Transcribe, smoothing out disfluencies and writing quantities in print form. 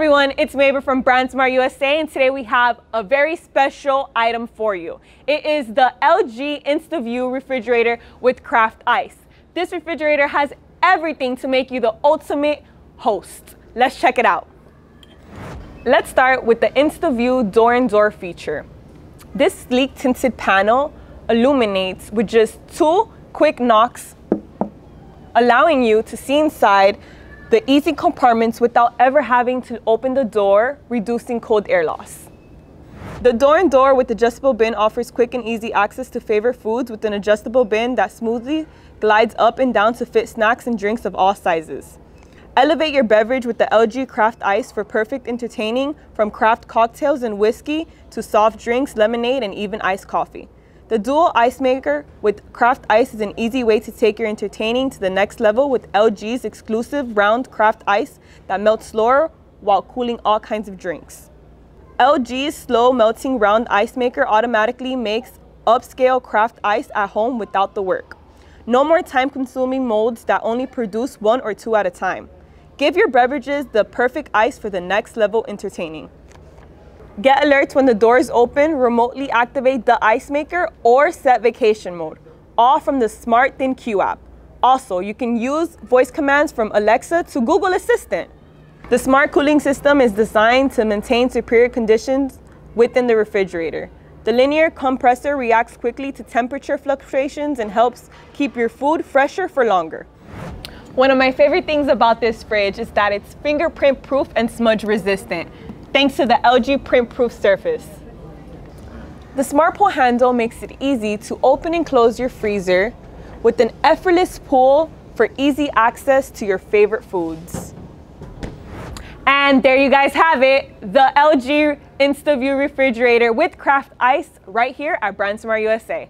everyone, it's Mabel from BrandsMart USA, and today we have a very special item for you. It is the LG InstaView refrigerator with craft ice. This refrigerator has everything to make you the ultimate host. Let's check it out. Let's start with the InstaView door-in-door feature. This sleek tinted panel illuminates with just 2 quick knocks, allowing you to see inside the easy compartments without ever having to open the door, reducing cold air loss. The door-in-door with adjustable bin offers quick and easy access to favorite foods with an adjustable bin that smoothly glides up and down to fit snacks and drinks of all sizes. Elevate your beverage with the LG Craft Ice for perfect entertaining, from craft cocktails and whiskey to soft drinks, lemonade, and even iced coffee. The dual ice maker with craft ice is an easy way to take your entertaining to the next level with LG's exclusive round craft ice that melts slower while cooling all kinds of drinks. LG's slow melting round ice maker automatically makes upscale craft ice at home without the work. No more time-consuming molds that only produce 1 or 2 at a time. Give your beverages the perfect ice for the next level entertaining. Get alerts when the doors open, remotely activate the ice maker, or set vacation mode, all from the Smart ThinQ app. Also, you can use voice commands from Alexa to Google Assistant. The smart cooling system is designed to maintain superior conditions within the refrigerator. The linear compressor reacts quickly to temperature fluctuations and helps keep your food fresher for longer. One of my favorite things about this fridge is that it's fingerprint proof and smudge resistant, thanks to the LG Print Proof surface. The smart pull handle makes it easy to open and close your freezer with an effortless pull for easy access to your favorite foods. And there you guys have it, the LG InstaView refrigerator with craft ice right here at BrandsMart USA.